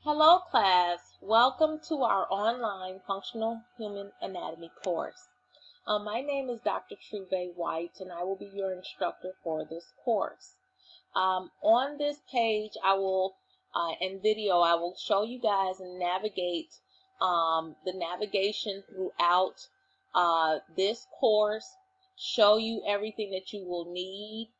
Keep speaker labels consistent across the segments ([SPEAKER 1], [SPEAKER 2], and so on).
[SPEAKER 1] Hello class, welcome to our online functional human anatomy course. My name is Dr. Truve White and I will be your instructor for this course. On this page and video I will show you guys and navigate the navigation throughout this course, show you everything that you will need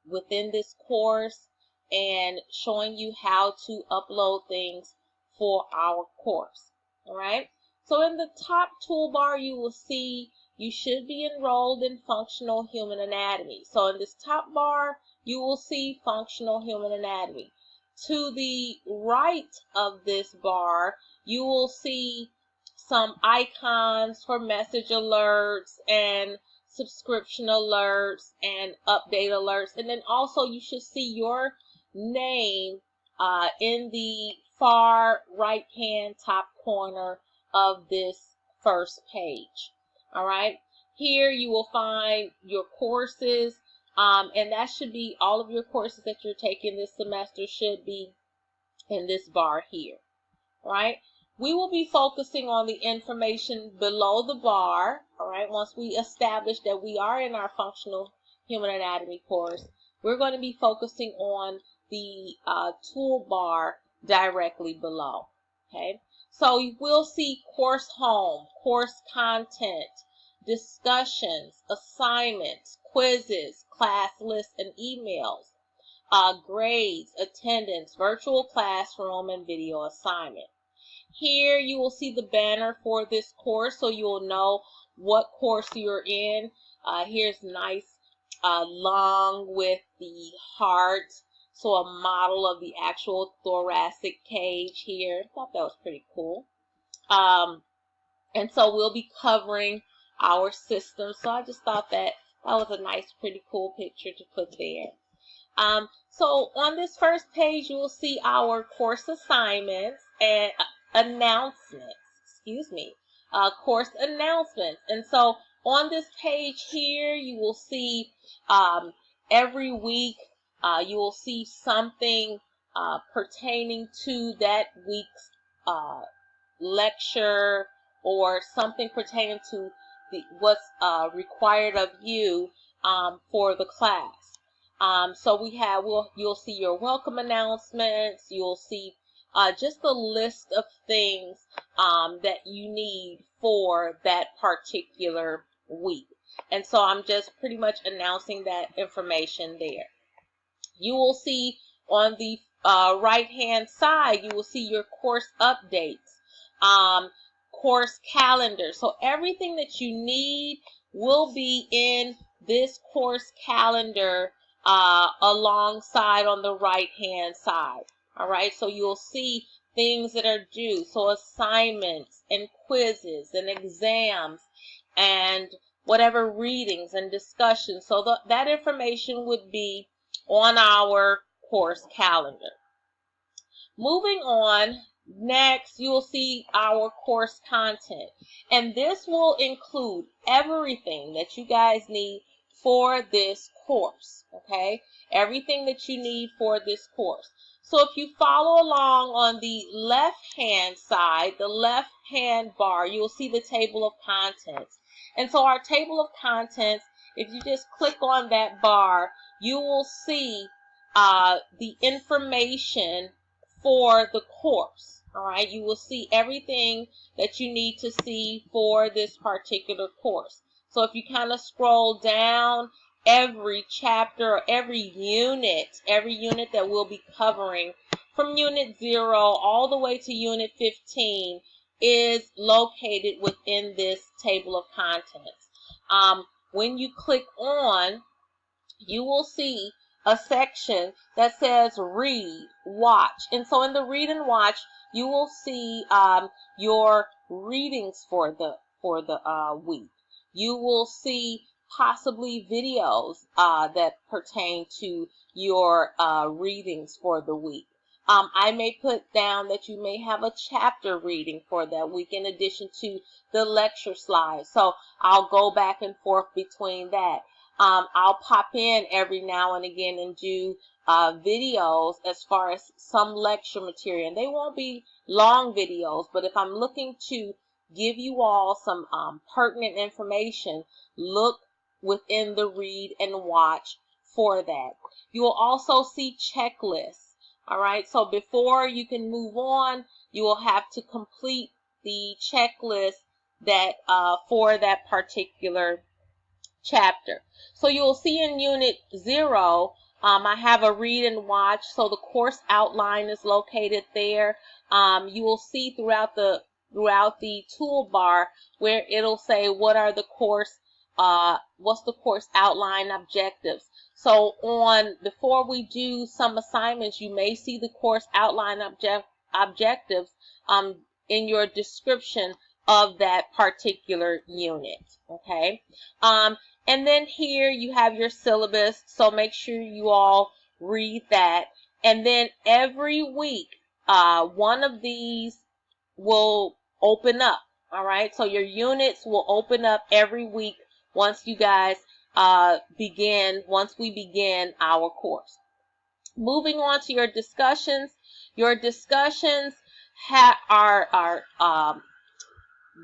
[SPEAKER 1] within this course, and showing you how to upload things for our course. All right. So in the top toolbar, you will see you should be enrolled in functional human anatomy. So in this top bar, you will see functional human anatomy. To the right of this bar, you will see some icons for message alerts and subscription alerts and update alerts, and then also you should see your name in the far right hand top corner of this first page. All right, here you will find your courses, and that should be all of your courses that you're taking this semester should be in this bar here. All right. We will be focusing on the information below the bar, all right? Once we establish that we are in our functional human anatomy course, we're going to be focusing on the toolbar directly below, okay? So you will see course home, course content, discussions, assignments, quizzes, class lists, and emails, grades, attendance, virtual classroom, and video assignment. Here you will see the banner for this course, so you'll know what course you're in. Here's nice lung with the heart, so a model of the actual thoracic cage here. I thought that was pretty cool. And so we'll be covering our system. So I just thought that was a nice, pretty cool picture to put there. So on this first page, you will see our course assignments and announcements, course announcements. And so on this page here, you will see every week, you will see something pertaining to that week's lecture, or something pertaining to what's required of you for the class. So you'll see your welcome announcements. You'll see just a list of things that you need for that particular week. And so I'm just pretty much announcing that information there. You will see on the right-hand side, you will see your course updates, course calendar. So everything that you need will be in this course calendar alongside on the right-hand side. All right, so you'll see things that are due. So assignments and quizzes and exams and whatever readings and discussions. So that information would be on our course calendar. Moving on, next you will see our course content. And this will include everything that you guys need for this course, okay? Everything that you need for this course. So if you follow along on the left-hand side, the left-hand bar, you will see the table of contents. And so our table of contents, if you just click on that bar, you will see the information for the course. All right, you will see everything that you need to see for this particular course. So if you kind of scroll down, every chapter, every unit that we'll be covering from unit 0 all the way to unit 15 is located within this table of contents. When you click on, you will see a section that says read, watch. And so in the read and watch, you will see your readings for the week. You will see possibly videos that pertain to your readings for the week. I may put down that you may have a chapter reading for that week in addition to the lecture slides. So I'll go back and forth between that. I'll pop in every now and again and do videos as far as some lecture material. And they won't be long videos, but if I'm looking to give you all some pertinent information, look within the read and watch for that. You will also see checklists. All right, so before you can move on, you will have to complete the checklist that for that particular chapter. So you'll see in Unit 0, I have a read and watch. So the course outline is located there. You will see throughout the toolbar where it'll say what are the course, what's the course outline objectives. So before we do some assignments, you may see the course outline objectives in your description of that particular unit. Okay. And then here you have your syllabus, so make sure you all read that. And then every week, one of these will open up. All right, so your units will open up every week once you guys once we begin our course. Moving on to your discussions. Your discussions are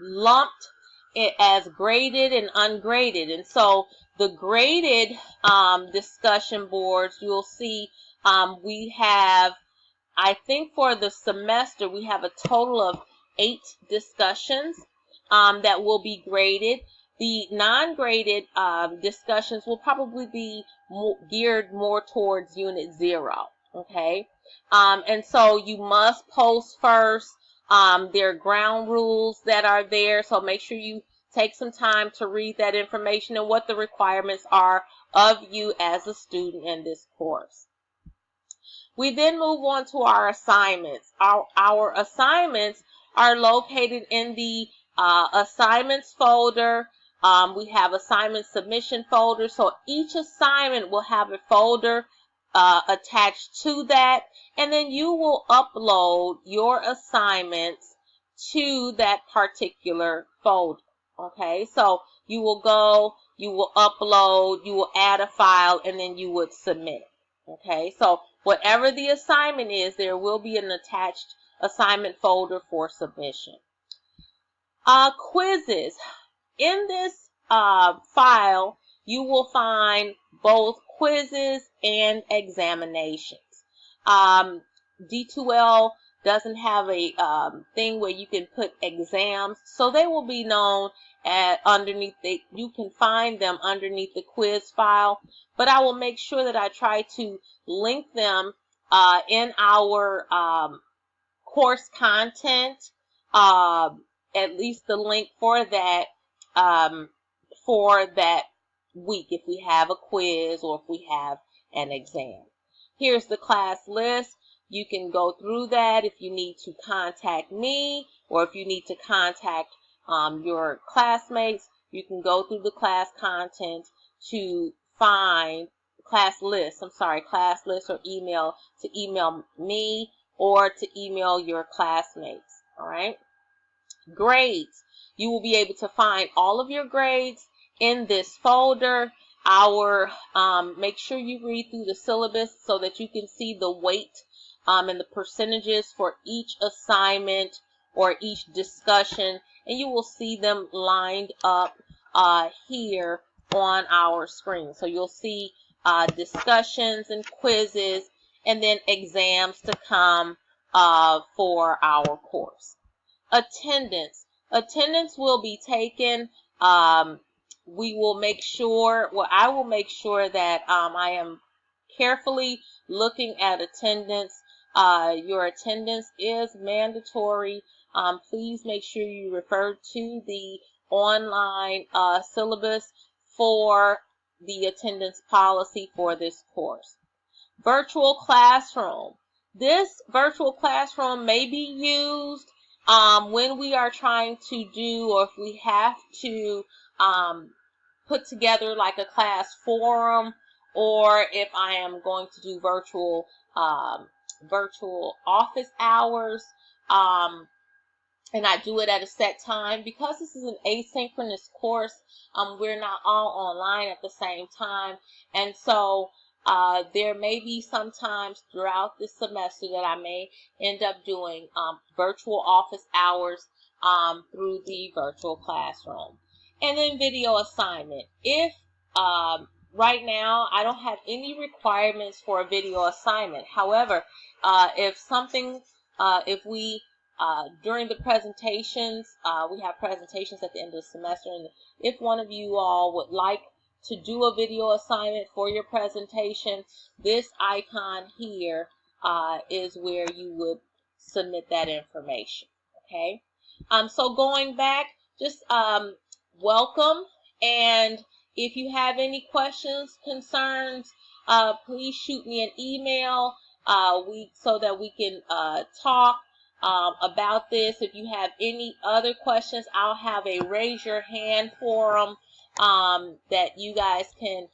[SPEAKER 1] lumped as graded and ungraded. And so the graded discussion boards, you'll see we have, I think for the semester, we have a total of 8 discussions that will be graded. The non-graded discussions will probably be geared more towards Unit 0. Okay, and so you must post first. There are ground rules that are there, so make sure you take some time to read that information and what the requirements are of you as a student in this course. We then move on to our assignments. Our assignments are located in the assignments folder. We have assignment submission folder, so each assignment will have a folder attached to that, and then you will upload your assignments to that particular folder. Okay, so you will go, you will upload, you will add a file, and then you would submit. Okay, so whatever the assignment is, there will be an attached assignment folder for submission. Quizzes. In this file, you will find both quizzes and examinations. D2L doesn't have a thing where you can put exams, so they will be known underneath. You can find them underneath the quiz file, but I will make sure that I try to link them in our course content, at least the link for that week if we have a quiz or if we have an exam. Here's the class list. You can go through that if you need to contact me or if you need to contact your classmates. You can go through the class content to find class list or email me or to email your classmates. All right. Grades. You will be able to find all of your grades in this folder. Make sure you read through the syllabus so that you can see the weight and the percentages for each assignment or each discussion, and you will see them lined up here on our screen. So you'll see discussions and quizzes and then exams to come for our course. Attendance. Attendance will be taken. We will make sure, I will make sure that I am carefully looking at attendance. Your attendance is mandatory. Please make sure you refer to the online syllabus for the attendance policy for this course. Virtual classroom. This virtual classroom may be used when we are trying to do, or if we have to put together like a class forum, or if I am going to do virtual office hours. and I do it at a set time. Because this is an asynchronous course, we're not all online at the same time, and so there may be some times throughout this semester that I may end up doing virtual office hours through the virtual classroom. And then video assignment. If right now I don't have any requirements for a video assignment. However, if we during the presentations, we have presentations at the end of the semester, and if one of you all would like to do a video assignment for your presentation, this icon here is where you would submit that information. Okay, so going back, just welcome, and if you have any questions, concerns, please shoot me an email so that we can talk about this. If you have any other questions, I'll have a raise your hand forum that you guys can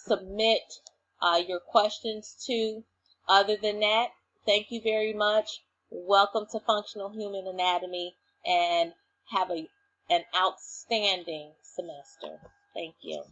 [SPEAKER 1] submit your questions to. Other than that, thank you very much. Welcome to Functional Human Anatomy, and have an outstanding semester. Thank you.